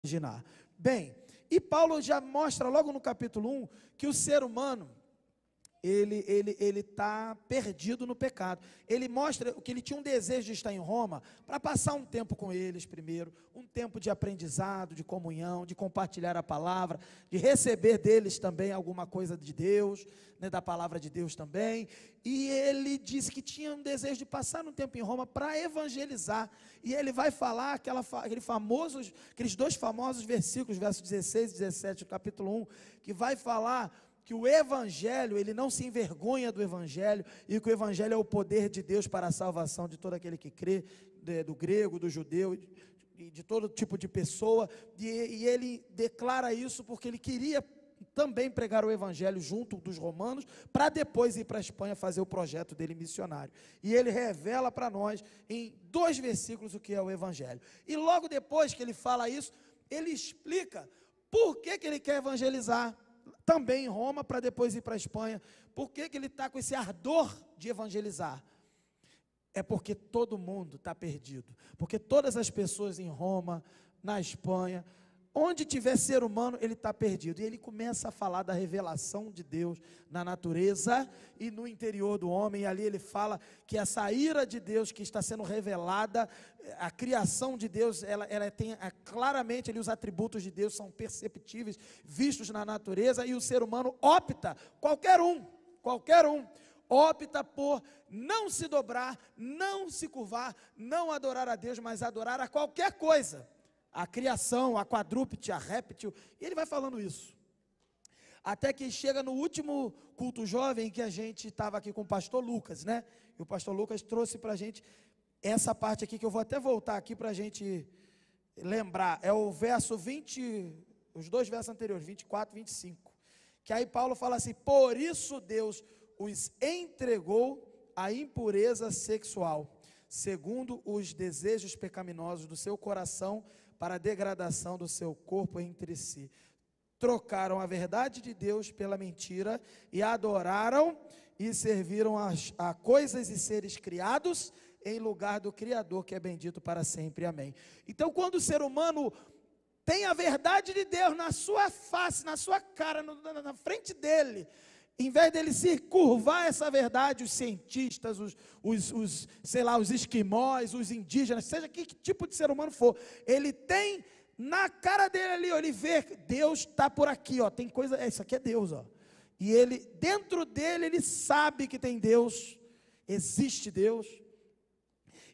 imaginar. Bem, e Paulo já mostra logo no capítulo 1 que o ser humano, ele está perdido no pecado. Ele mostra que ele tinha um desejo de estar em Roma para passar um tempo com eles primeiro, um tempo de aprendizado, de comunhão, de compartilhar a palavra, de receber deles também alguma coisa de Deus, né, da palavra de Deus também. E ele disse que tinha um desejo de passar um tempo em Roma para evangelizar. E ele vai falar aqueles dois famosos versículos, versos 16 e 17 do capítulo 1, que vai falar que o Evangelho, ele não se envergonha do Evangelho, e que o Evangelho é o poder de Deus para a salvação de todo aquele que crê, do grego, do judeu, de todo tipo de pessoa, e ele declara isso porque ele queria também pregar o Evangelho junto dos romanos, para depois ir para a Espanha fazer o projeto dele missionário. E ele revela para nós, em 2 versículos, o que é o Evangelho. E logo depois que ele fala isso, ele explica por que ele quer evangelizar, também em Roma, para depois ir para a Espanha. Por que ele está com esse ardor de evangelizar? É porque todo mundo está perdido, porque todas as pessoas em Roma, na Espanha, onde tiver ser humano, ele está perdido. E ele começa a falar da revelação de Deus na natureza e no interior do homem. E ali ele fala que essa ira de Deus que está sendo revelada, a criação de Deus, ela tem claramente ali os atributos de Deus são perceptíveis, vistos na natureza. E o ser humano opta, qualquer um, opta por não se dobrar, não se curvar, não adorar a Deus, mas adorar a qualquer coisa. A criação, a quadrúpede, a réptil, e ele vai falando isso. Até que chega no último culto jovem, que a gente estava aqui com o pastor Lucas, né? E o pastor Lucas trouxe para a gente essa parte aqui, que eu vou até voltar aqui para a gente lembrar. É o verso 20, os 2 versos anteriores, 24 e 25. Que aí Paulo fala assim: por isso Deus os entregou à impureza sexual, segundo os desejos pecaminosos do seu coração, para a degradação do seu corpo entre si. Trocaram a verdade de Deus pela mentira, e adoraram e serviram a coisas e seres criados, em lugar do Criador, que é bendito para sempre. Amém. Então, quando o ser humano tem a verdade de Deus na sua face, na sua cara, na frente dele, em vez dele se curvar essa verdade, os cientistas, os esquimós, os indígenas, seja que tipo de ser humano for, ele tem na cara dele ali, ó, ele vê que Deus está por aqui, ó, tem coisa, isso aqui é Deus, ó. E ele, dentro dele, ele sabe que tem Deus, existe Deus,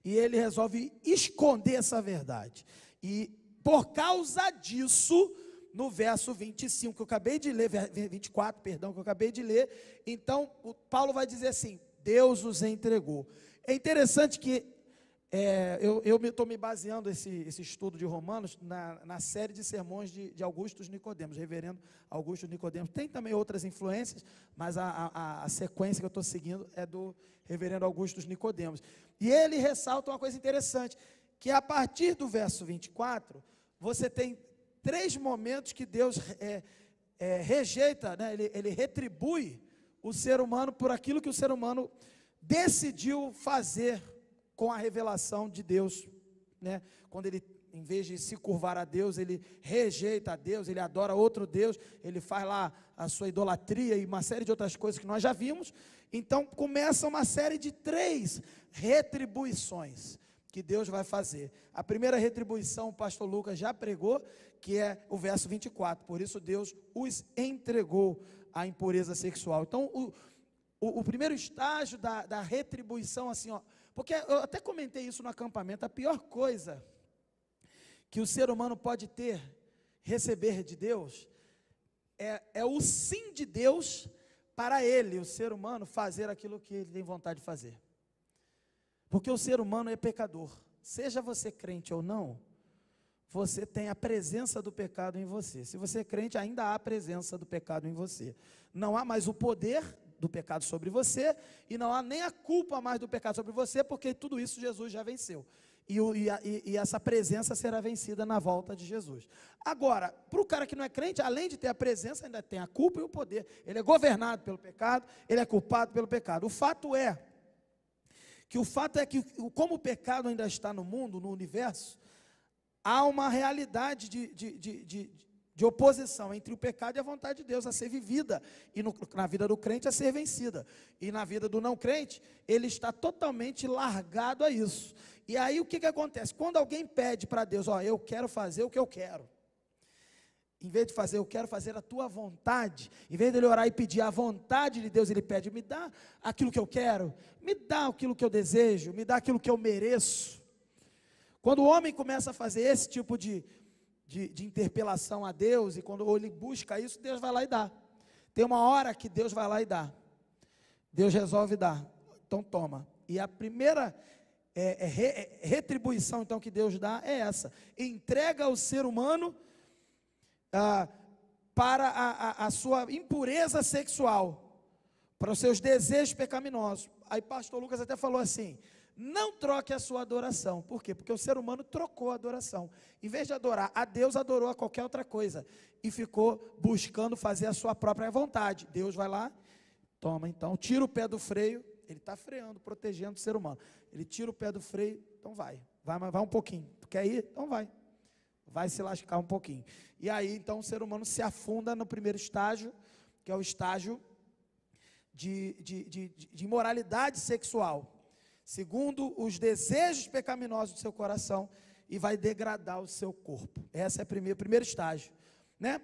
e ele resolve esconder essa verdade. E por causa disso, no verso 25 que eu acabei de ler, 24, perdão, que eu acabei de ler, então o Paulo vai dizer assim: Deus os entregou. É interessante que eu estou me baseando esse estudo de Romanos na série de sermões de Augusto Nicodemos, reverendo Augusto Nicodemos. Tem também outras influências, mas a sequência que eu estou seguindo é do reverendo Augusto Nicodemos. E ele ressalta uma coisa interessante, que a partir do verso 24, você tem 3 momentos que Deus rejeita, né? Ele retribui o ser humano por aquilo que o ser humano decidiu fazer com a revelação de Deus, né? Quando ele, em vez de se curvar a Deus, ele rejeita a Deus, ele adora outro Deus, ele faz lá a sua idolatria e uma série de outras coisas que nós já vimos. Então começa uma série de 3 retribuições que Deus vai fazer. A primeira retribuição o pastor Lucas já pregou, que é o verso 24, por isso Deus os entregou à impureza sexual. Então o primeiro estágio da retribuição, assim, ó, porque eu até comentei isso no acampamento, a pior coisa que o ser humano pode receber de Deus, é o sim de Deus para ele, o ser humano, fazer aquilo que ele tem vontade de fazer. Porque o ser humano é pecador. Seja você crente ou não, você tem a presença do pecado em você. Se você é crente, ainda há a presença do pecado em você. Não há mais o poder do pecado sobre você, e não há nem a culpa mais do pecado sobre você, porque tudo isso Jesus já venceu. E essa presença será vencida na volta de Jesus. Agora, para o cara que não é crente, além de ter a presença, ainda tem a culpa e o poder. Ele é governado pelo pecado, ele é culpado pelo pecado. O fato é que como o pecado ainda está no mundo, no universo, há uma realidade de oposição entre o pecado e a vontade de Deus a ser vivida, e na vida do crente a ser vencida, e na vida do não crente, ele está totalmente largado a isso. E aí o que acontece? Quando alguém pede para Deus, ó, eu quero fazer o que eu quero, em vez de fazer, eu quero fazer a tua vontade, em vez de ele orar e pedir a vontade de Deus, ele pede, me dá aquilo que eu quero, me dá aquilo que eu desejo, me dá aquilo que eu mereço. Quando o homem começa a fazer esse tipo de interpelação a Deus, e quando ele busca isso, Deus vai lá e dá. Tem uma hora que Deus vai lá e dá, Deus resolve dar, então toma. E a primeira retribuição então que Deus dá é essa, entrega ao ser humano para a sua impureza sexual, para os seus desejos pecaminosos. Aí pastor Lucas até falou assim, não troque a sua adoração. Por quê? Porque o ser humano trocou a adoração. Em vez de adorar a Deus, adorou a qualquer outra coisa, e ficou buscando fazer a sua própria vontade. Deus vai lá, toma então, tira o pé do freio, ele está freando, protegendo o ser humano. Ele tira o pé do freio, então vai um pouquinho. Tu quer ir? Então vai se lascar um pouquinho. E aí então o ser humano se afunda no primeiro estágio, que é o estágio de imoralidade sexual, segundo os desejos pecaminosos do seu coração, e vai degradar o seu corpo. Esse é o primeiro estágio, né?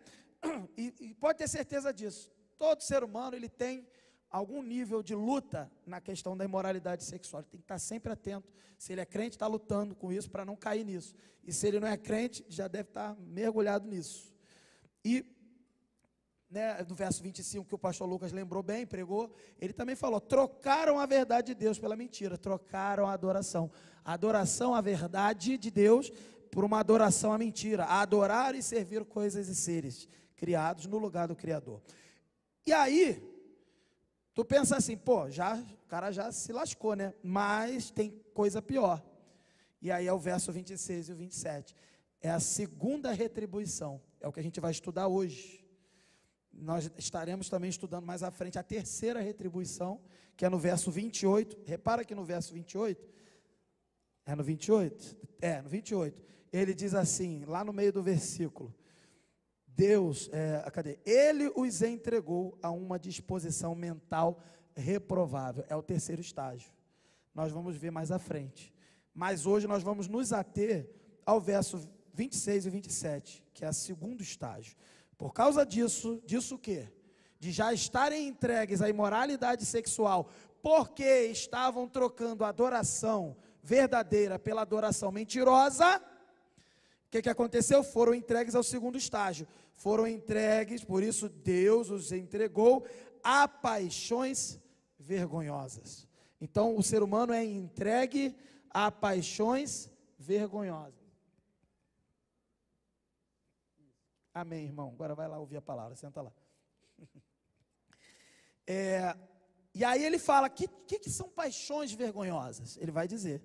E pode ter certeza disso, todo ser humano ele tem algum nível de luta na questão da imoralidade sexual. Ele tem que estar sempre atento. Se ele é crente, está lutando com isso para não cair nisso. E se ele não é crente, já deve estar mergulhado nisso. E no verso 25, que o pastor Lucas lembrou bem, pregou, ele também falou, trocaram a verdade de Deus pela mentira, trocaram a adoração. A adoração à verdade de Deus por uma adoração à mentira, a adorar e servir coisas e seres criados no lugar do Criador. E aí, tu pensa assim, pô, o cara já se lascou, né? Mas tem coisa pior. E aí é o verso 26 e o 27. É a segunda retribuição. É o que a gente vai estudar hoje. Nós estaremos também estudando mais à frente a terceira retribuição, que é no verso 28. Repara que no verso 28, é no 28? É, no 28. Ele diz assim, lá no meio do versículo, Ele os entregou a uma disposição mental reprovável. É o terceiro estágio. Nós vamos ver mais à frente. Mas hoje nós vamos nos ater ao verso 26 e 27, que é o segundo estágio. Por causa disso o quê? De já estarem entregues à imoralidade sexual, porque estavam trocando a adoração verdadeira pela adoração mentirosa. O que aconteceu? Foram entregues ao segundo estágio. Foram entregues, por isso Deus os entregou a paixões vergonhosas. Então o ser humano é entregue a paixões vergonhosas. Amém, irmão. Agora vai lá ouvir a palavra, senta lá. E aí ele fala, que são paixões vergonhosas? Ele vai dizer.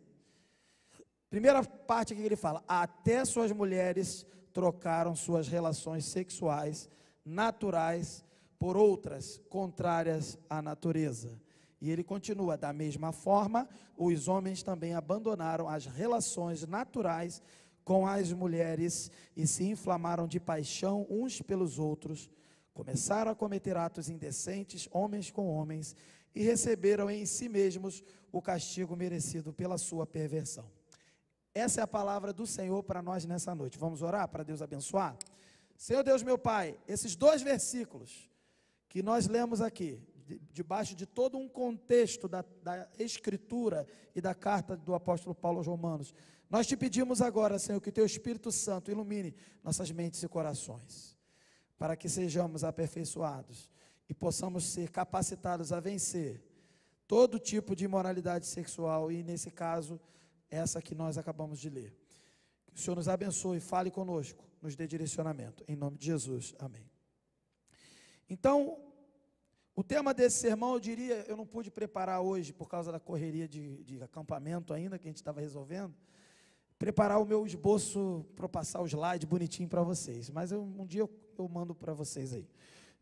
Primeira parte que ele fala, até suas mulheres trocaram suas relações sexuais naturais por outras contrárias à natureza. E ele continua, da mesma forma, os homens também abandonaram as relações naturais com as mulheres e se inflamaram de paixão uns pelos outros, começaram a cometer atos indecentes, homens com homens, e receberam em si mesmos o castigo merecido pela sua perversão. Essa é a palavra do Senhor para nós nessa noite. Vamos orar para Deus abençoar? Senhor Deus meu Pai, esses dois versículos que nós lemos aqui, debaixo de todo um contexto da Escritura e da carta do apóstolo Paulo aos Romanos, nós te pedimos agora, Senhor, que o Teu Espírito Santo ilumine nossas mentes e corações, para que sejamos aperfeiçoados e possamos ser capacitados a vencer todo tipo de imoralidade sexual, e nesse caso, essa que nós acabamos de ler. Que o Senhor nos abençoe, fale conosco, nos dê direcionamento, em nome de Jesus, amém. Então, o tema desse sermão, eu diria, eu não pude preparar hoje, por causa da correria de acampamento ainda, que a gente estava resolvendo, preparar o meu esboço para passar o slide bonitinho para vocês, mas um dia eu mando para vocês aí,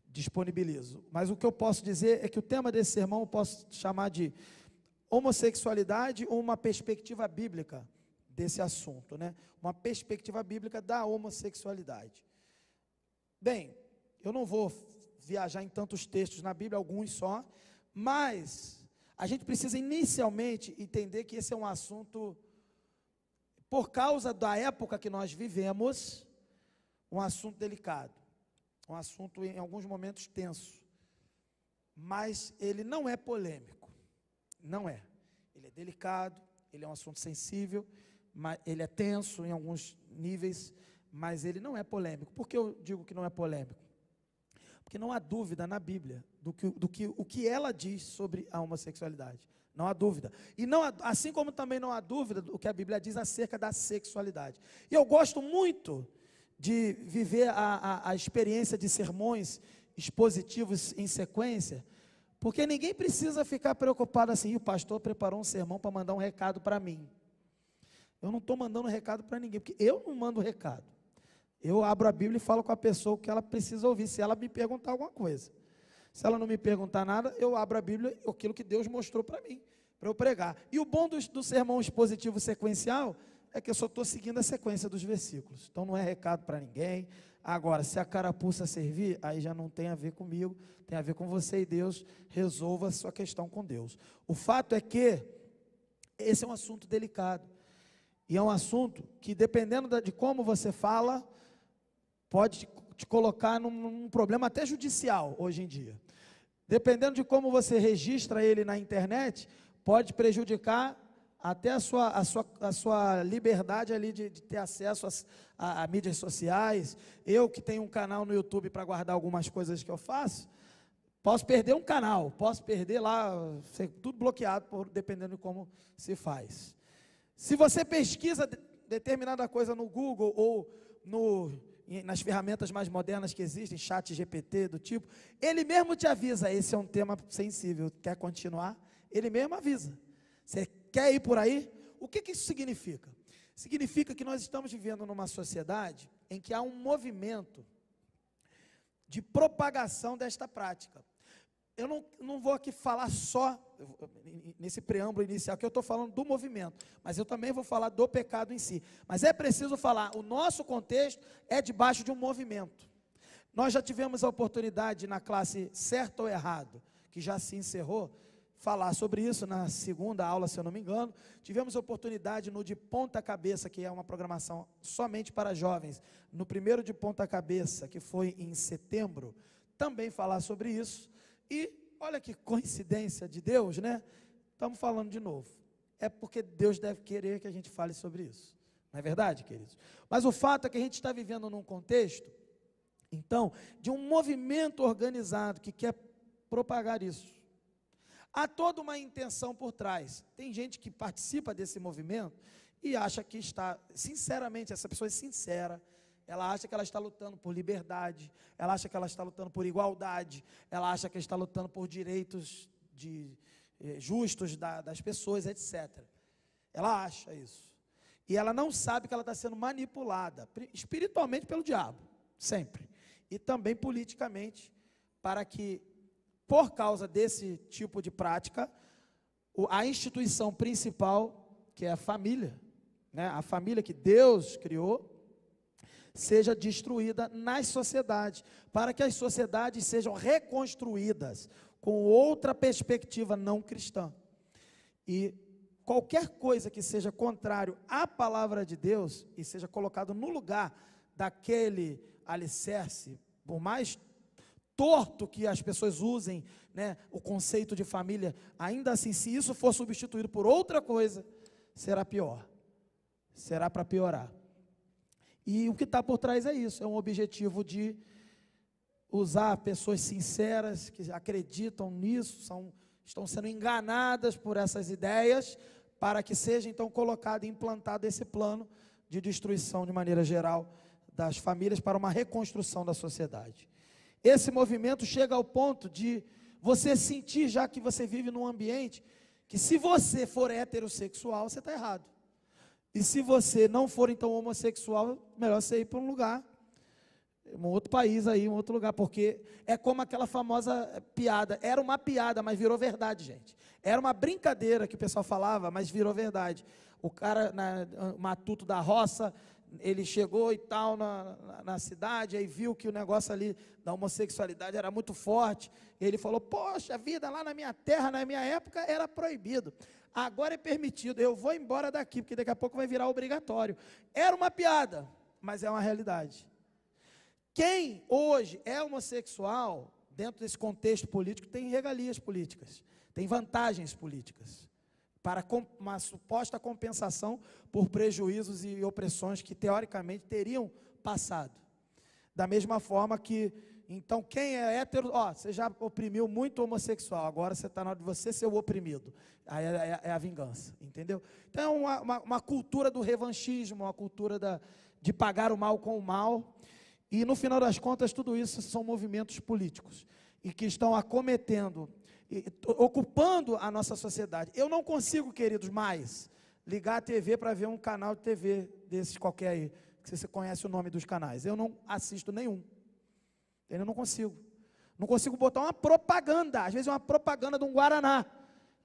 disponibilizo. Mas o que eu posso dizer é que o tema desse sermão eu posso chamar de homossexualidade ou uma perspectiva bíblica desse assunto, né? Uma perspectiva bíblica da homossexualidade. Bem, eu não vou viajar em tantos textos na Bíblia, alguns só, mas a gente precisa inicialmente entender que esse é um assunto, por causa da época que nós vivemos, um assunto delicado, um assunto em alguns momentos tenso, mas ele não é polêmico, não é. Ele é delicado, ele é um assunto sensível, mas ele é tenso em alguns níveis, mas ele não é polêmico. Por que eu digo que não é polêmico? Porque não há dúvida na Bíblia o que ela diz sobre a homossexualidade. Não há dúvida. E não há, assim como também não há dúvida do que a Bíblia diz acerca da sexualidade. E eu gosto muito de viver a experiência de sermões expositivos em sequência, porque ninguém precisa ficar preocupado assim, o pastor preparou um sermão para mandar um recado para mim. Eu não estou mandando recado para ninguém, porque eu não mando recado. Eu abro a Bíblia e falo com a pessoa o que ela precisa ouvir, se ela me perguntar alguma coisa. Se ela não me perguntar nada, eu abro a Bíblia e aquilo que Deus mostrou para mim, para eu pregar. E o bom do sermão expositivo sequencial é que eu só estou seguindo a sequência dos versículos. Então não é recado para ninguém. Agora, se a carapuça servir, aí já não tem a ver comigo, tem a ver com você e Deus. Resolva a sua questão com Deus. O fato é que esse é um assunto delicado. E é um assunto que, dependendo de como você fala, pode te colocar num problema até judicial hoje em dia. Dependendo de como você registra ele na internet, pode prejudicar até a sua liberdade ali de ter acesso a mídias sociais. Eu que tenho um canal no YouTube para guardar algumas coisas que eu faço, posso perder um canal, posso perder lá, tudo bloqueado, dependendo de como se faz. Se você pesquisa determinada coisa no Google ou nas ferramentas mais modernas que existem, chat GPT do tipo, ele mesmo te avisa, esse é um tema sensível, quer continuar? Ele mesmo avisa. Você quer ir por aí? O que isso significa? Significa que nós estamos vivendo numa sociedade em que há um movimento de propagação desta prática. Eu não vou aqui falar só, nesse preâmbulo inicial, que eu estou falando do movimento, mas eu também vou falar do pecado em si. Mas é preciso falar, o nosso contexto é debaixo de um movimento. Nós já tivemos a oportunidade na classe Certo ou Errado, que já se encerrou, falar sobre isso na segunda aula, se eu não me engano. Tivemos a oportunidade no De Ponta Cabeça, que é uma programação somente para jovens, no primeiro De Ponta Cabeça, que foi em setembro, também falar sobre isso. E olha que coincidência de Deus, né? Estamos falando de novo. É porque Deus deve querer que a gente fale sobre isso. Não é verdade, queridos? Mas o fato é que a gente está vivendo num contexto, então, de um movimento organizado que quer propagar isso. Há toda uma intenção por trás. Tem gente que participa desse movimento e acha que está, sinceramente, essa pessoa é sincera. Ela acha que ela está lutando por liberdade, ela acha que ela está lutando por igualdade, ela acha que ela está lutando por direitos justos das pessoas, etc. Ela acha isso. E ela não sabe que ela está sendo manipulada, espiritualmente pelo diabo, sempre. E também politicamente, para que, por causa desse tipo de prática, a instituição principal, que é a família, né, a família que Deus criou, seja destruída nas sociedades, para que as sociedades sejam reconstruídas com outra perspectiva não cristã. E qualquer coisa que seja contrário à palavra de Deus e seja colocado no lugar daquele alicerce, por mais torto que as pessoas usem, né, o conceito de família, ainda assim, se isso for substituído por outra coisa, será pior, será para piorar. E o que está por trás é isso, é um objetivo de usar pessoas sinceras, que acreditam nisso, estão sendo enganadas por essas ideias, para que seja então colocado e implantado esse plano de destruição de maneira geral das famílias para uma reconstrução da sociedade. Esse movimento chega ao ponto de você sentir, já que você vive num ambiente, que se você for heterossexual, você está errado. E se você não for, então, homossexual, melhor você ir para um lugar um outro país aí, um outro lugar, porque é como aquela famosa piada, era uma piada, mas virou verdade, gente. Era uma brincadeira que o pessoal falava, mas virou verdade. O cara, matuto da roça, ele chegou e tal na cidade, aí viu que o negócio ali da homossexualidade era muito forte, ele falou, poxa vida, lá na minha terra, na minha época, era proibido, agora é permitido, eu vou embora daqui, porque daqui a pouco vai virar obrigatório. Era uma piada, mas é uma realidade. Quem hoje é homossexual, dentro desse contexto político, tem regalias políticas, tem vantagens políticas, para uma suposta compensação por prejuízos e opressões que, teoricamente, teriam passado. Da mesma forma que, então, quem é hétero, você já oprimiu muito homossexual, agora você está na hora de você ser o oprimido. Aí é a vingança, entendeu? Então, é uma cultura do revanchismo, uma cultura de pagar o mal com o mal. E, no final das contas, tudo isso são movimentos políticos, e que estão acometendo, ocupando a nossa sociedade. Eu não consigo, queridos, mais ligar a TV para ver um canal de TV desses qualquer aí, que você conhece o nome dos canais. Eu não assisto nenhum. Eu não consigo. Não consigo botar uma propaganda, às vezes uma propaganda de um Guaraná.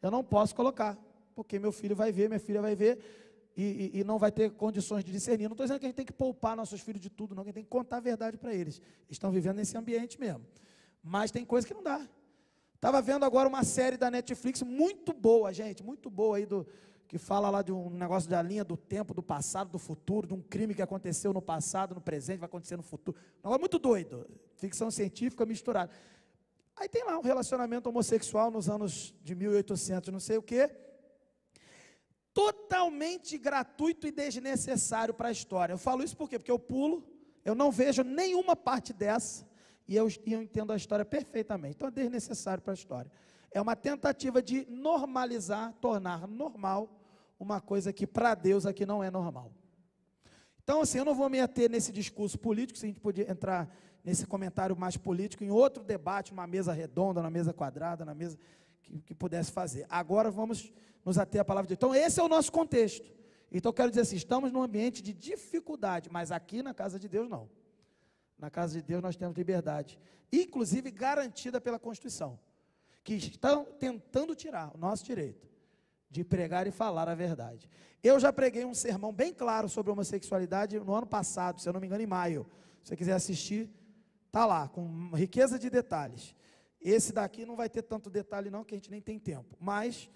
Eu não posso colocar, porque meu filho vai ver, minha filha vai ver, e não vai ter condições de discernir. Não estou dizendo que a gente tem que poupar nossos filhos de tudo, não, que a gente tem que contar a verdade para eles. Estão vivendo nesse ambiente mesmo. Mas tem coisa que não dá. Estava vendo agora uma série da Netflix muito boa, gente, muito boa aí, que fala lá de um negócio da linha do tempo, do passado, do futuro, de um crime que aconteceu no passado, no presente, vai acontecer no futuro. Um negócio muito doido, ficção científica misturada. Aí tem lá um relacionamento homossexual nos anos de 1800, não sei o quê, totalmente gratuito e desnecessário para a história. Eu falo isso por quê? Porque eu pulo, eu não vejo nenhuma parte dessa, e eu entendo a história perfeitamente. Então é desnecessário para a história. É uma tentativa de normalizar, tornar normal uma coisa que para Deus aqui não é normal. Então, assim, eu não vou me ater nesse discurso político, se a gente podia entrar nesse comentário mais político, em outro debate, numa mesa redonda, na mesa quadrada, na mesa que pudesse fazer. Agora vamos nos ater à palavra de Deus. Então, esse é o nosso contexto. Então, eu quero dizer assim, estamos num ambiente de dificuldade, mas aqui na casa de Deus não. Na casa de Deus nós temos liberdade, inclusive garantida pela Constituição, que estão tentando tirar o nosso direito de pregar e falar a verdade. Eu já preguei um sermão bem claro sobre homossexualidade no ano passado, se eu não me engano, em maio. Se você quiser assistir, está lá, com riqueza de detalhes. Esse daqui não vai ter tanto detalhe não, que a gente nem tem tempo. Mas,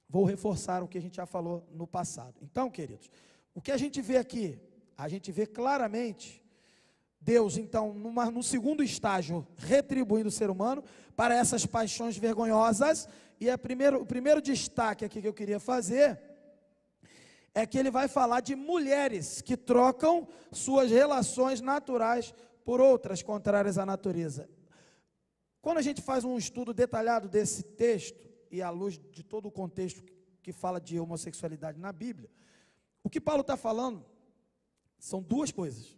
vou reforçar o que a gente já falou no passado. Então, queridos, o que a gente vê aqui? A gente vê claramente Deus, então, no segundo estágio, retribuindo o ser humano para essas paixões vergonhosas. E o primeiro destaque aqui que eu queria fazer é que ele vai falar de mulheres que trocam suas relações naturais por outras contrárias à natureza. Quando a gente faz um estudo detalhado desse texto, e à luz de todo o contexto que fala de homossexualidade na Bíblia, o que Paulo está falando são duas coisas.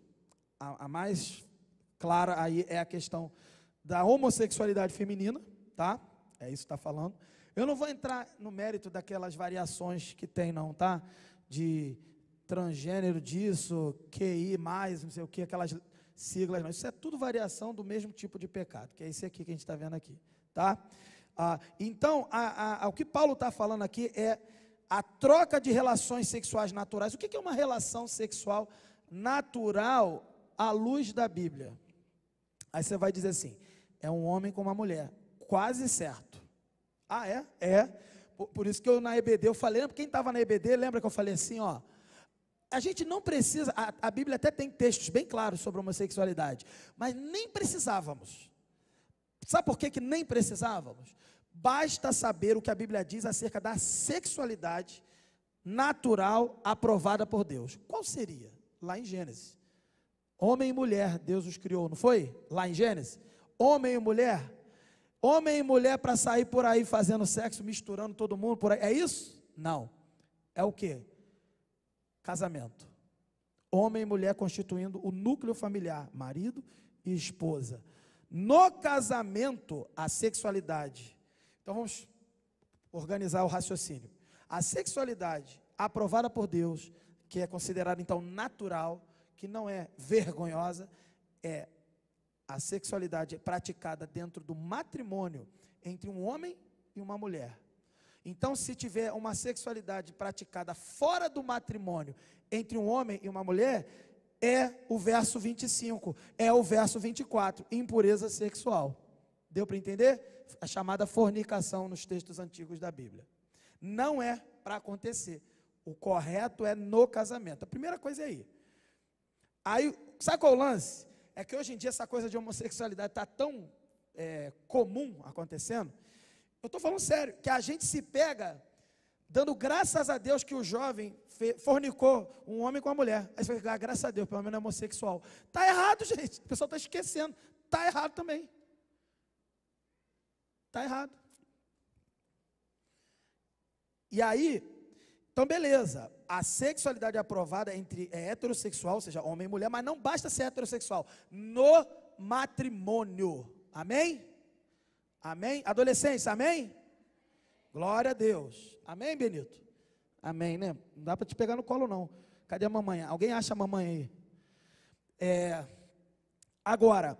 A mais clara aí é a questão da homossexualidade feminina, tá? É isso que está falando. Eu não vou entrar no mérito daquelas variações que tem não, tá? De transgênero disso, QI mais, não sei o que, aquelas siglas não. Isso é tudo variação do mesmo tipo de pecado, que é esse aqui que a gente está vendo aqui, tá? Então, o que Paulo está falando aqui é a troca de relações sexuais naturais. O que é uma relação sexual natural à luz da Bíblia? Aí você vai dizer assim, é um homem com uma mulher, quase certo. É? É. Por isso que eu na EBD, eu falei, quem estava na EBD, lembra que eu falei assim, a gente não precisa, a Bíblia até tem textos bem claros sobre homossexualidade, mas nem precisávamos. Sabe por que nem precisávamos? Basta saber o que a Bíblia diz acerca da sexualidade natural aprovada por Deus. Qual seria? Lá em Gênesis. Homem e mulher, Deus os criou, não foi? Lá em Gênesis. Homem e mulher para sair por aí fazendo sexo, misturando todo mundo por aí. É isso? Não. É o quê? Casamento. Homem e mulher constituindo o núcleo familiar, marido e esposa. No casamento, a sexualidade. Então vamos organizar o raciocínio. A sexualidade aprovada por Deus, que é considerada então natural, que não é vergonhosa, é a sexualidade praticada dentro do matrimônio entre um homem e uma mulher. Então, se tiver uma sexualidade praticada fora do matrimônio entre um homem e uma mulher, é o verso 25, é o verso 24, impureza sexual. Deu para entender? A chamada fornicação nos textos antigos da Bíblia. Não é para acontecer. O correto é no casamento. A primeira coisa é aí. Aí, sabe qual é o lance? É que hoje em dia essa coisa de homossexualidade está tão comum acontecendo. Eu estou falando sério, que a gente se pega dando graças a Deus que o jovem fornicou um homem com a mulher. Aí você vai ficar, graças a Deus, pelo menos é homossexual. Está errado, gente. O pessoal está esquecendo. Está errado também. Está errado. E aí, então beleza, a sexualidade aprovada é heterossexual, ou seja, homem e mulher, mas não basta ser heterossexual, no matrimônio, amém? Amém? Adolescência, amém? Glória a Deus, amém, Benito? Amém, né? Não dá para te pegar no colo não, cadê a mamãe? Alguém acha a mamãe aí? Agora,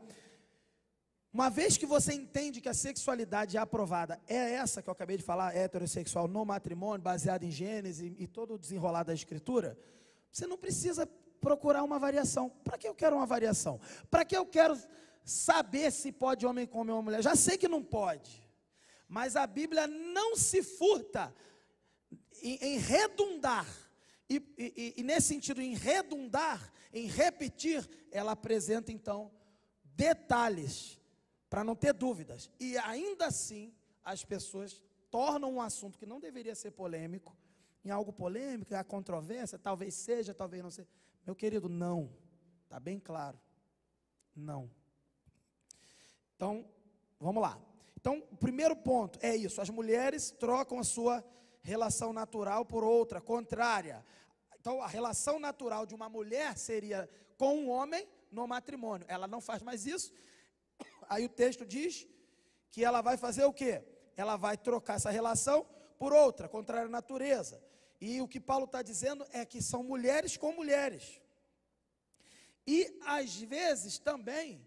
uma vez que você entende que a sexualidade aprovada é essa que eu acabei de falar, heterossexual no matrimônio, baseada em Gênesis e todo o desenrolar da Escritura, você não precisa procurar uma variação. Para que eu quero uma variação? Para que eu quero saber se pode homem comer uma mulher? Já sei que não pode, mas a Bíblia não se furta em redundar, e nesse sentido, em redundar, em repetir, ela apresenta então detalhes, para não ter dúvidas, e ainda assim, as pessoas tornam um assunto que não deveria ser polêmico, em algo polêmico, há controvérsia, talvez seja, talvez não seja. Meu querido, não, está bem claro, não. Então, vamos lá. Então, o primeiro ponto é isso, as mulheres trocam a sua relação natural por outra, contrária. Então, a relação natural de uma mulher seria com um homem no matrimônio, ela não faz mais isso. Aí o texto diz que ela vai fazer o quê? Ela vai trocar essa relação por outra, contrária à natureza. E o que Paulo está dizendo é que são mulheres com mulheres. E, às vezes, também,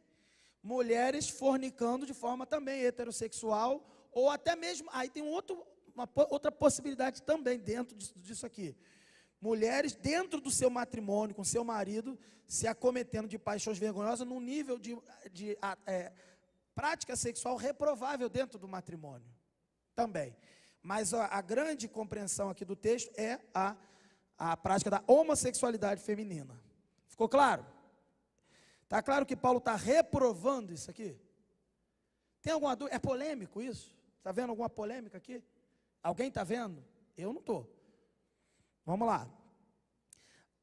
mulheres fornicando de forma também heterossexual, ou até mesmo, aí tem outra possibilidade também dentro disso aqui. Mulheres dentro do seu matrimônio, com seu marido, se acometendo de paixões vergonhosas, num nível de prática sexual reprovável dentro do matrimônio, também. Mas a grande compreensão aqui do texto é a prática da homossexualidade feminina. Ficou claro? Está claro que Paulo está reprovando isso aqui? Tem alguma dúvida? É polêmico isso? Está vendo alguma polêmica aqui? Alguém está vendo? Eu não estou. Vamos lá.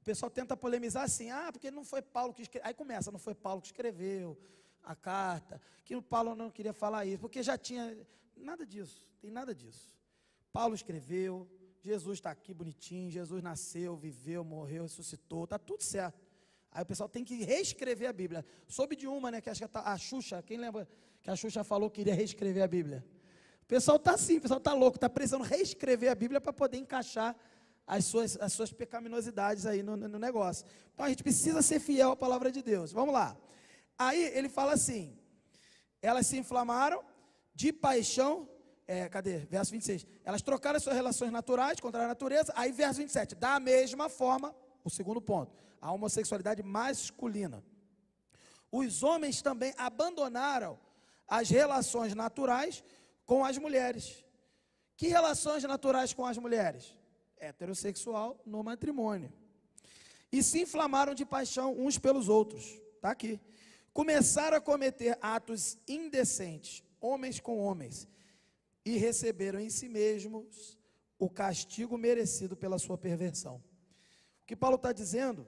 O pessoal tenta polemizar assim, porque não foi Paulo que escreveu. Aí começa, não foi Paulo que escreveu a carta, que o Paulo não queria falar isso, porque já tinha, nada disso, tem nada disso. Paulo escreveu, Jesus está aqui bonitinho, Jesus nasceu, viveu, morreu, ressuscitou, está tudo certo. Aí o pessoal tem que reescrever a Bíblia. Soube de uma, né, que acho que a Xuxa, quem lembra que a Xuxa falou que iria reescrever a Bíblia? O pessoal está assim, o pessoal está louco, está precisando reescrever a Bíblia para poder encaixar as suas pecaminosidades aí no negócio. Então a gente precisa ser fiel à palavra de Deus. Vamos lá. Aí ele fala assim, elas se inflamaram de paixão, cadê? Verso 26. Elas trocaram as suas relações naturais contra a natureza. Aí verso 27. Da mesma forma, o segundo ponto, a homossexualidade masculina. Os homens também abandonaram as relações naturais com as mulheres. Que relações naturais com as mulheres? Heterossexual no matrimônio. E se inflamaram de paixão uns pelos outros. Está aqui. Começaram a cometer atos indecentes, homens com homens, e receberam em si mesmos o castigo merecido pela sua perversão. O que Paulo está dizendo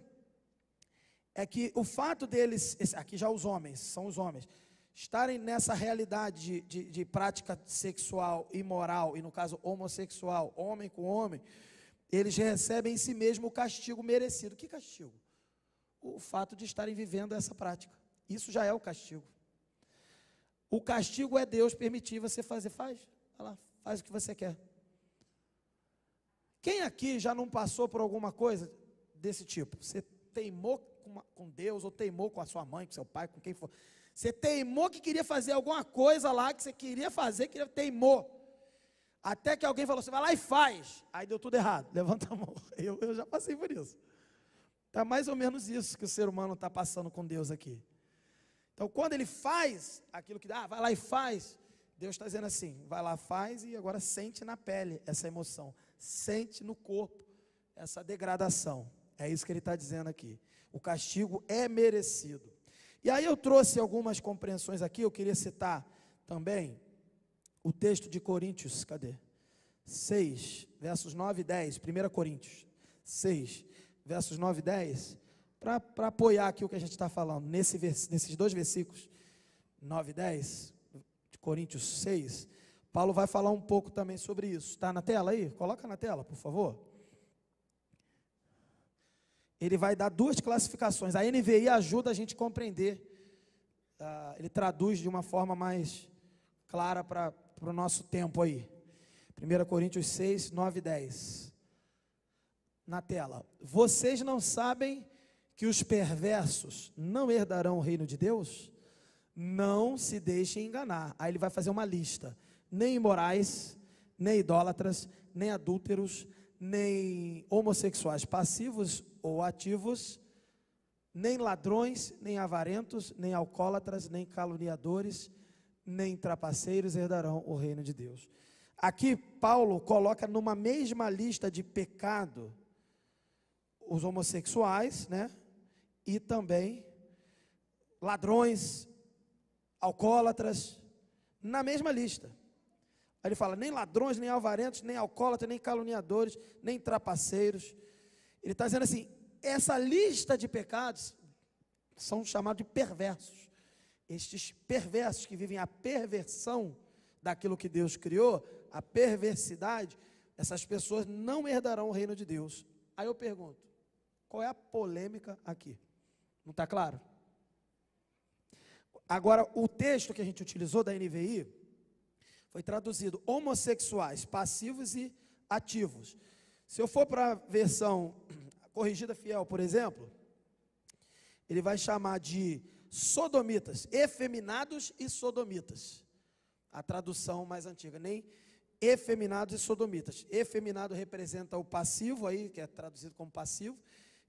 é que o fato deles, aqui já os homens, são os homens, estarem nessa realidade de prática sexual imoral, e no caso homossexual, homem com homem, eles recebem em si mesmo o castigo merecido. Que castigo? O fato de estarem vivendo essa prática. Isso já é o castigo. O castigo é Deus permitir você fazer. Vai lá, faz o que você quer. Quem aqui já não passou por alguma coisa desse tipo? Você teimou com Deus, ou teimou com a sua mãe, com seu pai, com quem for. Você teimou que queria fazer alguma coisa lá, que você queria fazer, teimou. Até que alguém falou, você vai lá e faz. Aí deu tudo errado. Levanta a mão. Eu já passei por isso. Está mais ou menos isso que o ser humano está passando com Deus aqui. Então, quando ele faz aquilo que dá, vai lá e faz, Deus está dizendo assim, vai lá, faz e agora sente na pele essa emoção. Sente no corpo essa degradação. É isso que ele está dizendo aqui. O castigo é merecido. E aí eu trouxe algumas compreensões aqui, eu queria citar também o texto de Coríntios, cadê? 6, versos 9 e 10, 1 Coríntios 6, versos 9 e 10, para apoiar aqui o que a gente está falando, nesses dois versículos, 9 e 10, de Coríntios 6, Paulo vai falar um pouco também sobre isso. Está na tela aí? Coloca na tela, por favor. Ele vai dar duas classificações, a NVI ajuda a gente a compreender, ele traduz de uma forma mais clara para o nosso tempo aí. 1 Coríntios 6, 9 e 10. Na tela. Vocês não sabem que os perversos não herdarão o reino de Deus? Não se deixem enganar. Aí ele vai fazer uma lista. Nem imorais, nem idólatras, nem adúlteros, nem homossexuais passivos ou ativos, nem ladrões, nem avarentos, nem alcoólatras, nem caluniadores, nem trapaceiros herdarão o reino de Deus. Aqui Paulo coloca numa mesma lista de pecado os homossexuais, né? E também ladrões, alcoólatras, na mesma lista. Aí ele fala, nem ladrões, nem avarentos, nem alcoólatras, nem caluniadores, nem trapaceiros. Ele está dizendo assim, essa lista de pecados são chamados de perversos. Estes perversos que vivem a perversão daquilo que Deus criou, a perversidade, essas pessoas não herdarão o reino de Deus. Aí eu pergunto, qual é a polêmica aqui? Não está claro? Agora, o texto que a gente utilizou da NVI, foi traduzido homossexuais, passivos e ativos. Se eu for para a versão corrigida fiel, por exemplo, ele vai chamar de sodomitas, efeminados e sodomitas. A tradução mais antiga, nem efeminados e sodomitas. Efeminado representa o passivo, aí, que é traduzido como passivo,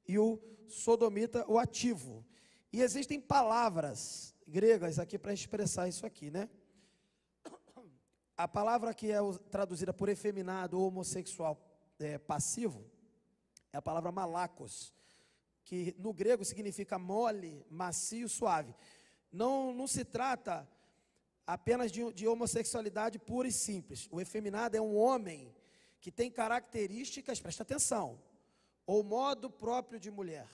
e o sodomita, o ativo. E existem palavras gregas aqui para expressar isso aqui, né? A palavra que é traduzida por efeminado ou homossexual passivo, é a palavra malakos, que no grego significa mole, macio, suave. Não se trata apenas de homossexualidade pura e simples. O efeminado é um homem que tem características, presta atenção, ou modo próprio de mulher.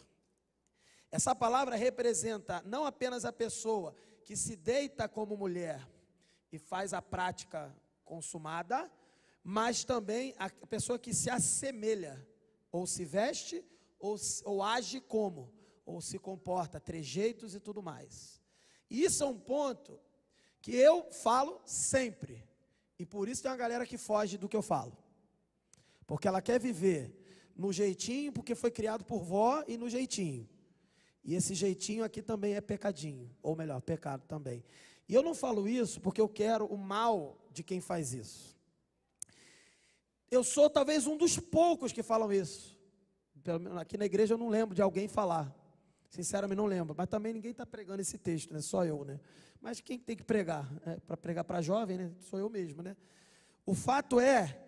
Essa palavra representa não apenas a pessoa que se deita como mulher e faz a prática consumada, mas também a pessoa que se assemelha, ou se veste, ou age como, ou se comporta, trejeitos e tudo mais. E isso é um ponto que eu falo sempre, e por isso tem uma galera que foge do que eu falo, porque ela quer viver no jeitinho, porque foi criado por vó e no jeitinho, e esse jeitinho aqui também é pecadinho, ou melhor, pecado também. E eu não falo isso porque eu quero o mal de quem faz isso. Eu sou talvez um dos poucos que falam isso. Pelo menos aqui na igreja eu não lembro de alguém falar. Sinceramente não lembro. Mas também ninguém está pregando esse texto, né? Só eu, né? Mas quem tem que pregar? Para pregar para jovem, né? Sou eu mesmo, né? O fato é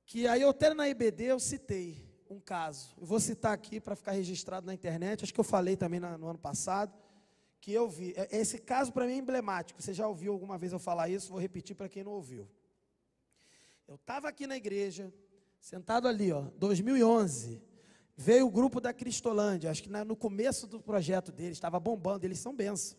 que aí eu até na IBD eu citei um caso. Eu vou citar aqui para ficar registrado na internet. Acho que eu falei também no ano passado. Que eu vi, esse caso para mim é emblemático, você já ouviu alguma vez eu falar isso, vou repetir para quem não ouviu. Eu estava aqui na igreja, sentado ali, 2011, veio o grupo da Cristolândia, acho que no começo do projeto deles, estava bombando, eles são bênção,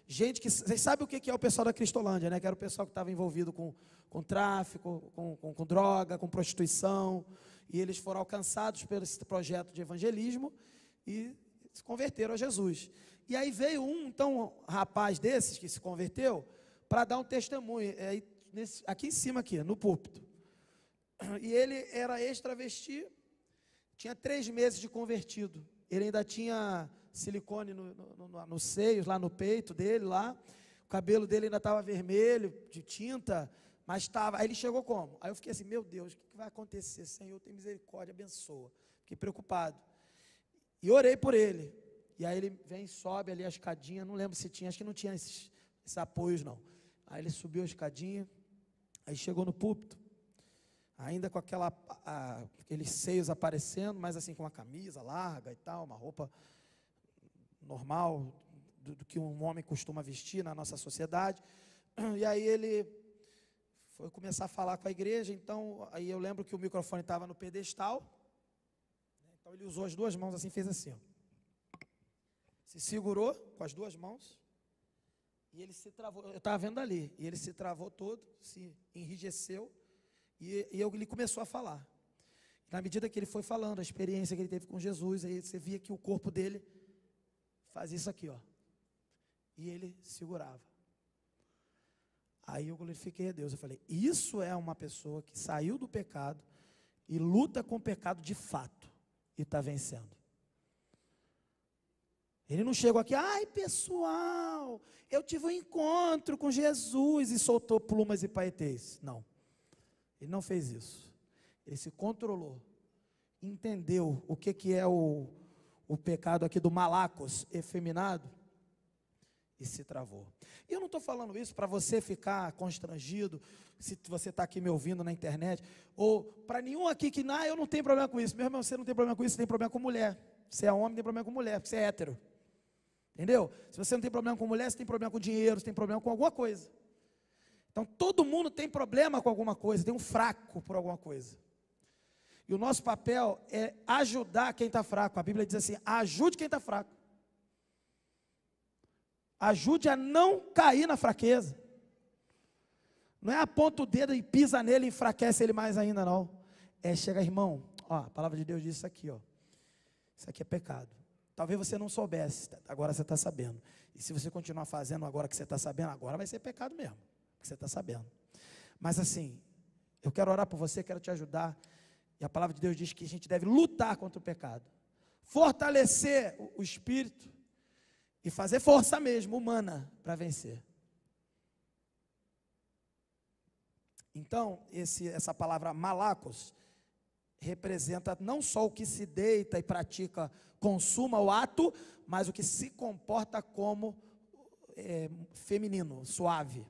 gente que, vocês sabem o que é o pessoal da Cristolândia, né, que era o pessoal que estava envolvido com tráfico, com droga, com prostituição, e eles foram alcançados por esse projeto de evangelismo, e se converteram a Jesus. E aí veio um rapaz desses que se converteu para dar um testemunho, aqui em cima, aqui, no púlpito. E ele era ex-travesti, tinha 3 meses de convertido. Ele ainda tinha silicone nos seios, lá no peito dele, lá. O cabelo dele ainda estava vermelho, de tinta, mas estava. Aí ele chegou como? Aí eu fiquei assim, meu Deus, o que vai acontecer? Senhor, tem misericórdia, abençoa. Fiquei preocupado. E orei por ele. E aí ele vem, sobe ali a escadinha, não lembro se tinha, acho que não tinha esses apoios não. Aí ele subiu a escadinha, aí chegou no púlpito, ainda com aqueles seios aparecendo, mas assim com uma camisa larga e tal, uma roupa normal, do que um homem costuma vestir na nossa sociedade. E aí ele foi começar a falar com a igreja, então, aí eu lembro que o microfone estava no pedestal, então ele usou as 2 mãos assim, fez assim, ó. Se segurou com as 2 mãos, e ele se travou, eu estava vendo ali, e ele se travou todo, se enrijeceu, e ele começou a falar. Na medida que ele foi falando, a experiência que ele teve com Jesus, aí você via que o corpo dele fazia isso aqui, ó, e ele segurava. Aí eu glorifiquei a Deus, eu falei, isso é uma pessoa que saiu do pecado, e luta com o pecado de fato, e está vencendo. Ele não chegou aqui, ai pessoal, eu tive um encontro com Jesus e soltou plumas e paetês. Não, ele não fez isso. Ele se controlou, entendeu o que é o pecado aqui do malacos efeminado e se travou. E eu não estou falando isso para você ficar constrangido, se você está aqui me ouvindo na internet, ou para nenhum aqui que, eu não tenho problema com isso. Meu irmão, você não tem problema com isso, você tem problema com mulher. Você é homem, tem problema com mulher, porque você é hétero. Entendeu? Se você não tem problema com mulher, você tem problema com dinheiro, você tem problema com alguma coisa. Então, todo mundo tem problema com alguma coisa, tem um fraco por alguma coisa. E o nosso papel é ajudar quem está fraco. A Bíblia diz assim, ajude quem está fraco. Ajude a não cair na fraqueza. Não é aponta o dedo e pisa nele e enfraquece ele mais ainda, não. É, chega, irmão, ó, a palavra de Deus diz isso aqui, ó. Isso aqui é pecado. Talvez você não soubesse, agora você está sabendo. E se você continuar fazendo agora que você está sabendo, agora vai ser pecado mesmo, que você está sabendo. Mas assim, eu quero orar por você, quero te ajudar. E a palavra de Deus diz que a gente deve lutar contra o pecado. Fortalecer o espírito e fazer força mesmo, humana, para vencer. Então, essa palavra malacos representa não só o que se deita e pratica, consuma o ato, mas o que se comporta como feminino, suave.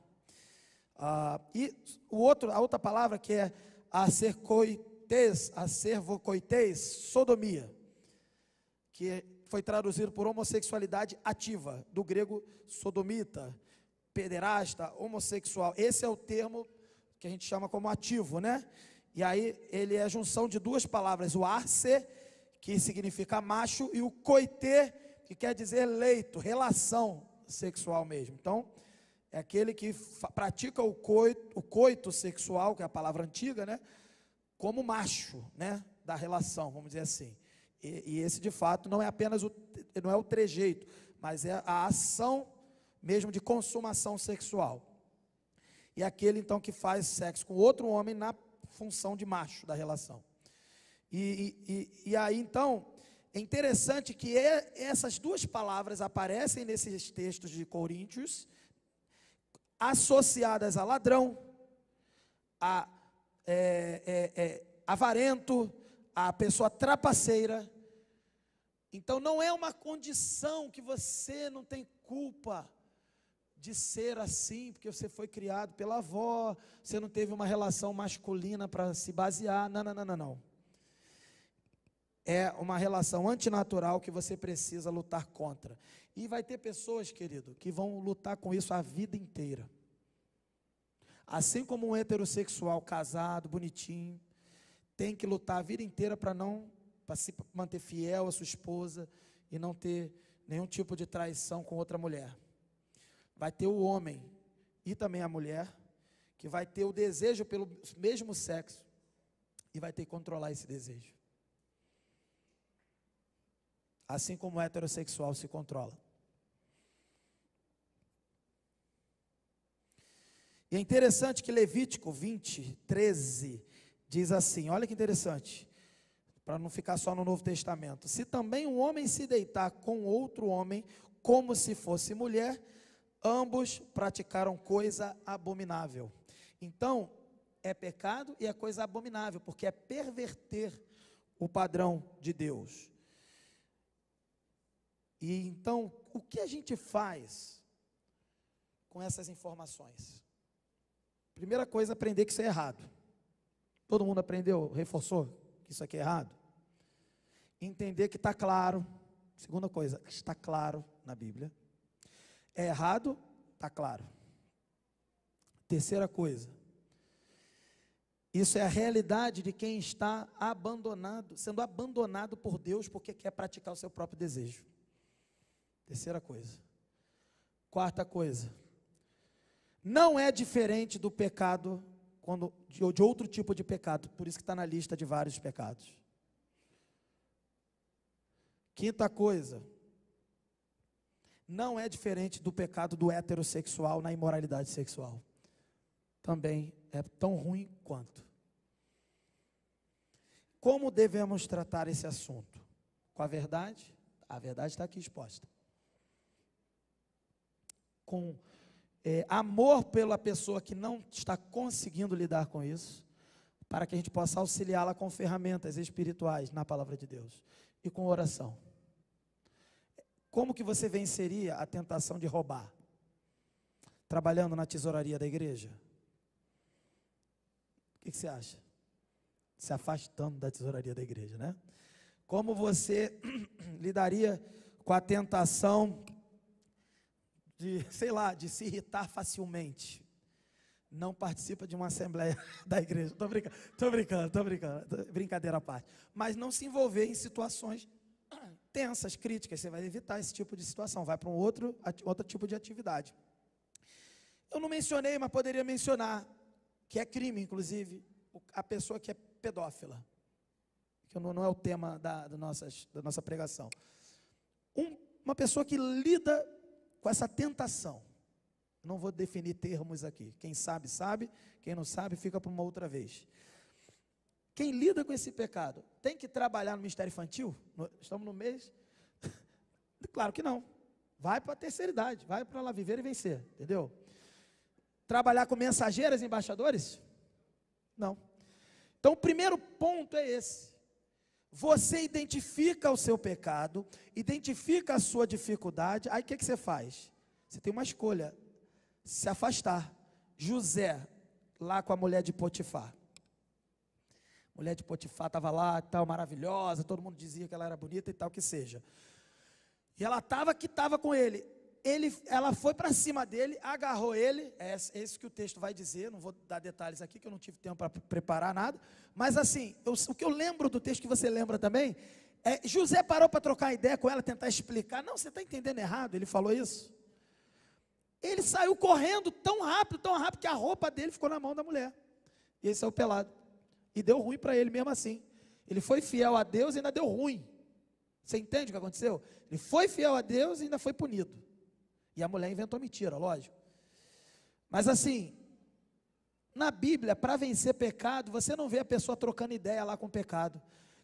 E a outra palavra que é acervocoitês, sodomia, que foi traduzido por homossexualidade ativa, do grego sodomita, pederasta, homossexual. Esse é o termo que a gente chama como ativo, né? E aí ele é a junção de 2 palavras, o arce, que significa macho, e o coité, que quer dizer leito, relação sexual mesmo. Então, é aquele que pratica o coito sexual, que é a palavra antiga, né? Como macho, né? Da relação, vamos dizer assim. E esse de fato não é apenas não é o trejeito, mas é a ação mesmo de consumação sexual. E aquele então que faz sexo com outro homem na função de macho da relação. E aí então, é interessante que essas 2 palavras aparecem nesses textos de Coríntios, associadas a ladrão, a avarento, a pessoa trapaceira. Então não é uma condição que você não tem culpa de ser assim, porque você foi criado pela avó, você não teve uma relação masculina para se basear. Não. É uma relação antinatural que você precisa lutar contra. E vai ter pessoas, querido, que vão lutar com isso a vida inteira. Assim como um heterossexual casado, bonitinho, tem que lutar a vida inteira para se manter fiel à sua esposa e não ter nenhum tipo de traição com outra mulher. Vai ter o homem e também a mulher, que vai ter o desejo pelo mesmo sexo e vai ter que controlar esse desejo. Assim como o heterossexual se controla. E é interessante que Levítico 20, 13, diz assim, olha que interessante. para não ficar só no Novo Testamento. Se também um homem se deitar com outro homem, como se fosse mulher, ambos praticaram coisa abominável. Então, é pecado e é coisa abominável, porque é perverter o padrão de Deus. E então, o que a gente faz com essas informações? Primeira coisa, aprender que isso é errado. Todo mundo aprendeu, reforçou que isso aqui é errado? Entender que está claro. Segunda coisa, está claro na Bíblia. É errado, está claro. Terceira coisa, isso é a realidade de quem está abandonado, sendo abandonado por Deus porque quer praticar o seu próprio desejo. Terceira coisa. Quarta coisa, não é diferente do pecado, de outro tipo de pecado, por isso que está na lista de vários pecados. Quinta coisa, não é diferente do pecado do heterossexual na imoralidade sexual. Também é tão ruim quanto. Como devemos tratar esse assunto? Com a verdade? A verdade está aqui exposta. Com amor pela pessoa que não está conseguindo lidar com isso, para que a gente possa auxiliá-la com ferramentas espirituais na palavra de Deus e com oração. Como que você venceria a tentação de roubar? Trabalhando na tesouraria da igreja? O que você acha? Se afastando da tesouraria da igreja, né? Como você lidaria com a tentação de, sei lá, de se irritar facilmente? Não participa de uma assembleia da igreja. Estou brincando, brincadeira à parte. Mas não se envolver em situações tensas, críticas, você vai evitar esse tipo de situação, vai para um outro tipo de atividade. Eu não mencionei, mas poderia mencionar, que é crime, inclusive, a pessoa que é pedófila, que não é o tema da nossa pregação. Uma pessoa que lida com essa tentação, não vou definir termos aqui, quem sabe, sabe, quem não sabe, fica para uma outra vez. Quem lida com esse pecado, tem que trabalhar no ministério infantil? Estamos no mês? Claro que não. Vai para a terceira idade, vai para lá viver e vencer, entendeu? Trabalhar com mensageiras e embaixadores? Não. Então o primeiro ponto é esse. Você identifica o seu pecado, identifica a sua dificuldade, aí o que você faz? Você tem uma escolha, se afastar. José, lá com a mulher de Potifar. A mulher de Potifar estava lá, tal, maravilhosa, todo mundo dizia que ela era bonita e tal, que seja. E ela estava com ele. Ela foi para cima dele, agarrou ele, é isso que o texto vai dizer, não vou dar detalhes aqui, que eu não tive tempo para preparar nada, mas assim, o que eu lembro do texto, que você lembra também, José parou para trocar ideia com ela, tentar explicar, não, você está entendendo errado, ele falou isso. Ele saiu correndo tão rápido, que a roupa dele ficou na mão da mulher, e ele saiu pelado. E deu ruim para ele mesmo assim. Ele foi fiel a Deus e ainda deu ruim. Você entende o que aconteceu? Ele foi fiel a Deus e ainda foi punido. E a mulher inventou mentira, lógico. Mas assim, na Bíblia, para vencer pecado, você não vê a pessoa trocando ideia lá com o pecado.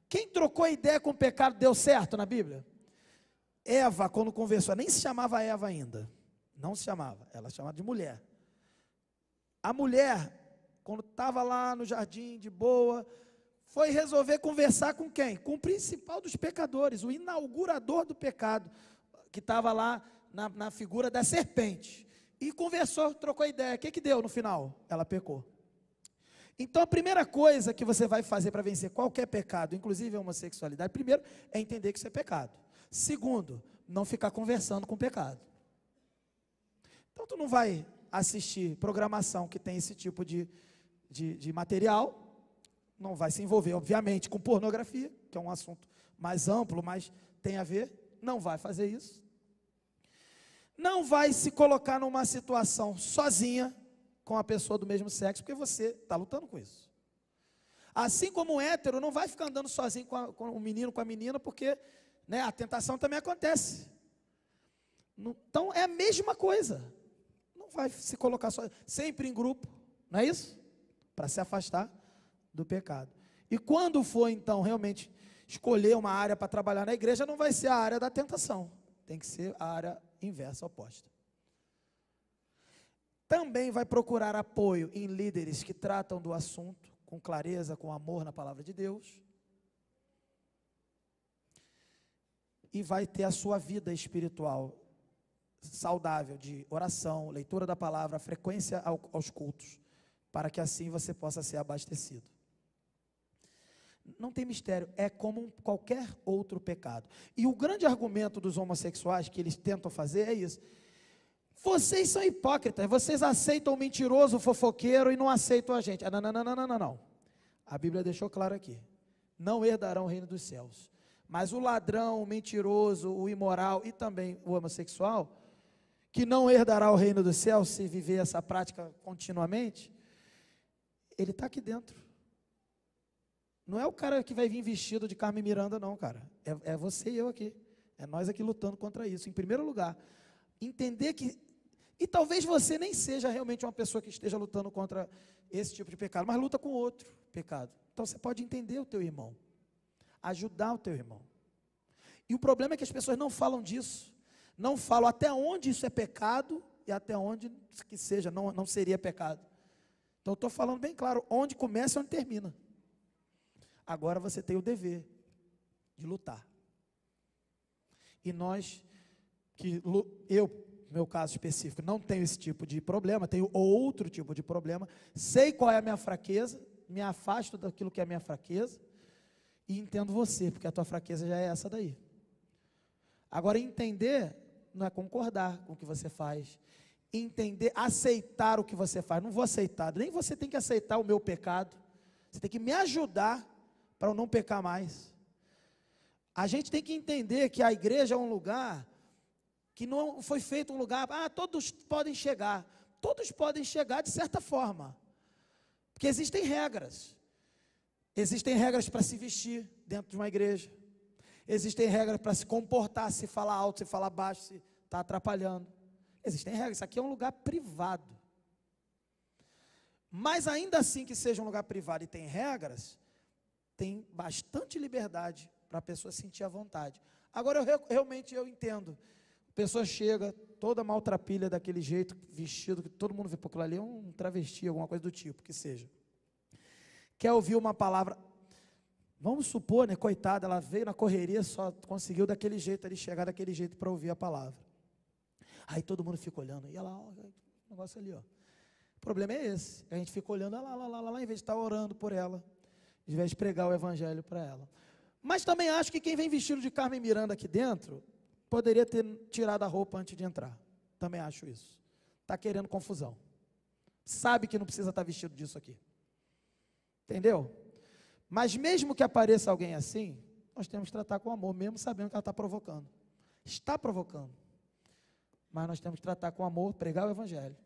Quem trocou ideia com o pecado deu certo na Bíblia? Eva, quando conversou, nem se chamava Eva ainda. Não se chamava, ela se chamava de mulher. A mulher, quando estava lá no jardim de boa, foi resolver conversar com quem? Com o principal dos pecadores, o inaugurador do pecado, que estava lá na figura da serpente. E conversou, trocou ideia. O que deu no final? Ela pecou. Então a primeira coisa que você vai fazer para vencer qualquer pecado, inclusive a homossexualidade, primeiro é entender que isso é pecado. Segundo, não ficar conversando com o pecado. Então tu não vai assistir programação que tem esse tipo de material, não vai se envolver, obviamente, com pornografia, que é um assunto mais amplo, mas tem a ver, não vai fazer isso. Não vai se colocar numa situação sozinha com a pessoa do mesmo sexo, porque você está lutando com isso. Assim como o hétero não vai ficar andando sozinho com o menino, com a menina, porque a tentação também acontece. Então é a mesma coisa. Não vai se colocar sozinho, sempre em grupo, não é isso? Para se afastar do pecado. E quando for então realmente escolher uma área para trabalhar na igreja, não vai ser a área da tentação. Tem que ser a área inversa, oposta. Também vai procurar apoio em líderes que tratam do assunto com clareza, com amor na palavra de Deus. E vai ter a sua vida espiritual saudável de oração, leitura da palavra, frequência aos cultos, para que assim você possa ser abastecido. Não tem mistério, é como qualquer outro pecado. E o grande argumento dos homossexuais que eles tentam fazer é isso: vocês são hipócritas, vocês aceitam o mentiroso, o fofoqueiro e não aceitam a gente. Não. A Bíblia deixou claro aqui: não herdarão o reino dos céus. Mas o ladrão, o mentiroso, o imoral e também o homossexual, que não herdará o reino dos céus se viver essa prática continuamente, ele está aqui dentro. Não é o cara que vai vir vestido de Carmen Miranda, não, cara. É você e eu aqui. É nós aqui lutando contra isso. Em primeiro lugar, entender que... E talvez você nem seja realmente uma pessoa que esteja lutando contra esse tipo de pecado, mas luta com outro pecado. Então você pode entender o teu irmão, ajudar o teu irmão. E o problema é que as pessoas não falam disso. Não falam até onde isso é pecado e até onde que seja, não seria pecado. Então eu estou falando bem claro, onde começa e onde termina. Agora você tem o dever de lutar. E nós, eu, no meu caso específico, não tenho esse tipo de problema, tenho outro tipo de problema, sei qual é a minha fraqueza, me afasto daquilo que é a minha fraqueza, e entendo você, porque a tua fraqueza já é essa daí. Agora, entender não é concordar com o que você faz. Entender, aceitar o que você faz. Não vou aceitar, nem você tem que aceitar o meu pecado. Você tem que me ajudar para eu não pecar mais. A gente tem que entender que a igreja é um lugar que não foi feito um lugar, todos podem chegar. Todos podem chegar de certa forma. Porque existem regras. Existem regras para se vestir dentro de uma igreja. Existem regras para se comportar, se falar alto, se falar baixo, se está atrapalhando. Existem regras. Isso aqui é um lugar privado. Mas ainda assim que seja um lugar privado e tem regras, tem bastante liberdade para a pessoa sentir à vontade. Agora, realmente eu entendo. A pessoa chega toda maltrapilha daquele jeito, vestido, que todo mundo vê, porque aquilo ali é um travesti, alguma coisa do tipo, que seja. Quer ouvir uma palavra, vamos supor, né, coitada, ela veio na correria, só conseguiu daquele jeito ali, chegar daquele jeito para ouvir a palavra. Aí todo mundo fica olhando, e ela, ó, o negócio ali, ó. O problema é esse, a gente fica olhando lá, em vez de estar orando por ela, em vez de pregar o evangelho para ela. Mas também acho que quem vem vestido de Carmen Miranda aqui dentro, poderia ter tirado a roupa antes de entrar. Também acho isso. Está querendo confusão. Sabe que não precisa estar vestido disso aqui. Entendeu? Mas mesmo que apareça alguém assim, nós temos que tratar com amor, mesmo sabendo que ela está provocando. Está provocando. Mas nós temos que tratar com amor, pregar o evangelho.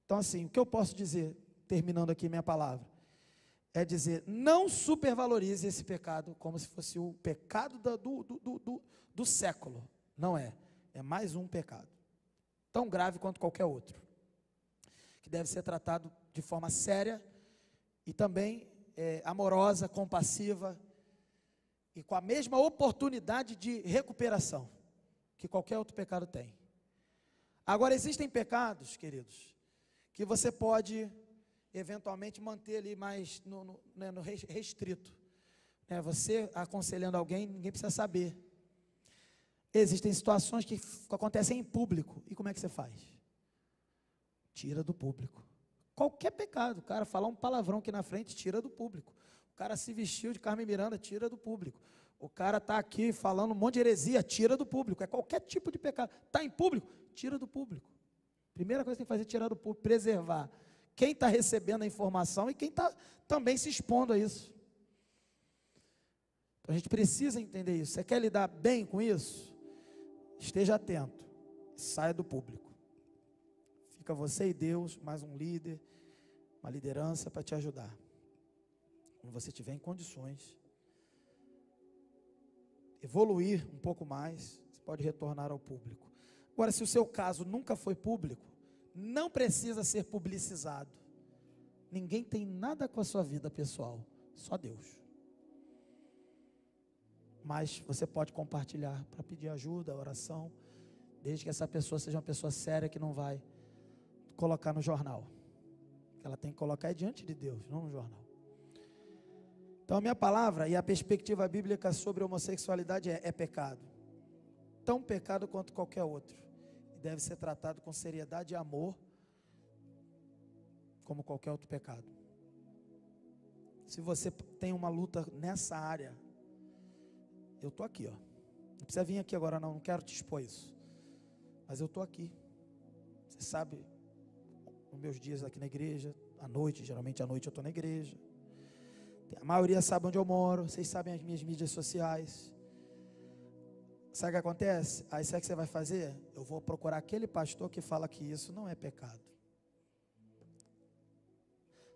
Então assim, o que eu posso dizer, terminando aqui minha palavra, é dizer, não supervalorize esse pecado como se fosse o pecado do século. Não é. É mais um pecado. Tão grave quanto qualquer outro. Que deve ser tratado de forma séria e também amorosa, compassiva e com a mesma oportunidade de recuperação que qualquer outro pecado tem. Agora, existem pecados, queridos, que você pode eventualmente manter ali mais no restrito. Você aconselhando alguém, ninguém precisa saber. Existem situações que acontecem em público. E como é que você faz? Tira do público. Qualquer pecado, o cara falar um palavrão aqui na frente, tira do público. O cara se vestiu de Carmen Miranda, tira do público. O cara está aqui falando um monte de heresia, tira do público. É qualquer tipo de pecado. Está em público, tira do público. Primeira coisa que tem que fazer é tirar do público, preservar quem está recebendo a informação e quem está também se expondo a isso. Então a gente precisa entender isso. Você quer lidar bem com isso? Esteja atento, saia do público. Fica você e Deus, mais um líder, uma liderança para te ajudar. Quando você estiver em condições, evoluir um pouco mais, você pode retornar ao público. Agora, se o seu caso nunca foi público, não precisa ser publicizado. Ninguém tem nada com a sua vida pessoal, só Deus. mas você pode compartilhar para pedir ajuda, oração, desde que essa pessoa seja uma pessoa séria que não vai colocar no jornal. Ela tem que colocar diante de Deus, não no jornal. Então a minha palavra e a perspectiva bíblica sobre homossexualidade é pecado. Tão pecado quanto qualquer outro. E deve ser tratado com seriedade e amor, como qualquer outro pecado. Se você tem uma luta nessa área, eu estou aqui, ó. Não precisa vir aqui agora não quero te expor isso. Mas eu estou aqui. Você sabe, nos meus dias aqui na igreja, à noite, geralmente à noite eu estou na igreja. A maioria sabe onde eu moro, vocês sabem as minhas mídias sociais. Sabe o que acontece? Aí sabe o que você vai fazer? Eu vou procurar aquele pastor que fala que isso não é pecado.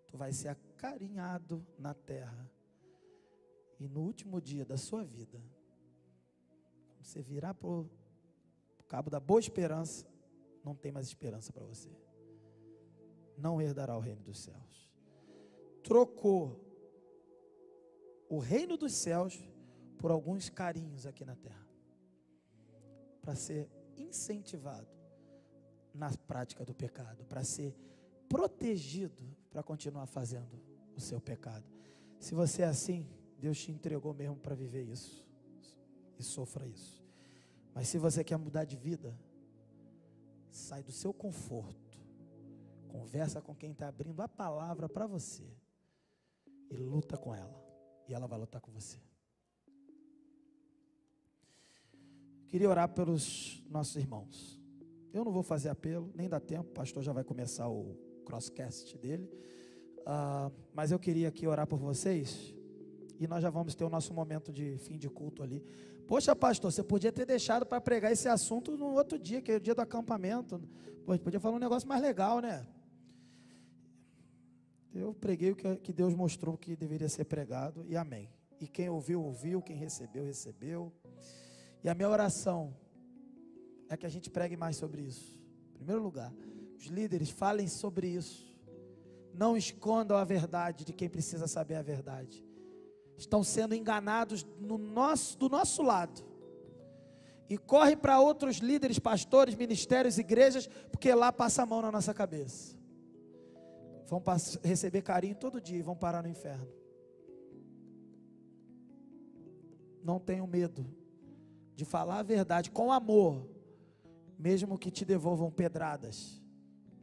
Tu vai ser acarinhado na terra. E no último dia da sua vida, quando você virar para o cabo da boa esperança, não tem mais esperança para você. Não herdará o reino dos céus. Trocou o reino dos céus por alguns carinhos aqui na terra, para ser incentivado na prática do pecado, para ser protegido para continuar fazendo o seu pecado. Se você é assim, Deus te entregou mesmo para viver isso e sofra isso. Mas se você quer mudar de vida, sai do seu conforto, conversa com quem está abrindo a palavra para você e luta com ela. E ela vai lutar com você. Queria orar pelos nossos irmãos. Eu não vou fazer apelo, nem dá tempo. O pastor já vai começar o crosscast dele. Mas eu queria aqui orar por vocês. E nós já vamos ter o nosso momento de fim de culto ali. Poxa, pastor, você podia ter deixado para pregar esse assunto no outro dia, que é o dia do acampamento. Podia falar um negócio mais legal, né? Eu preguei o que Deus mostrou que deveria ser pregado, e amém. E quem ouviu, ouviu, quem recebeu, recebeu. E a minha oração é que a gente pregue mais sobre isso. Em primeiro lugar, os líderes falem sobre isso. Não escondam a verdade de quem precisa saber a verdade. Estão sendo enganados do nosso lado. E correm para outros líderes, pastores, ministérios, igrejas, porque lá passa a mão na nossa cabeça. Vão receber carinho todo dia e vão parar no inferno. Não tenham medo de falar a verdade com amor, mesmo que te devolvam pedradas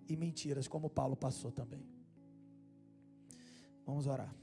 e mentiras, como Paulo passou também. Vamos orar.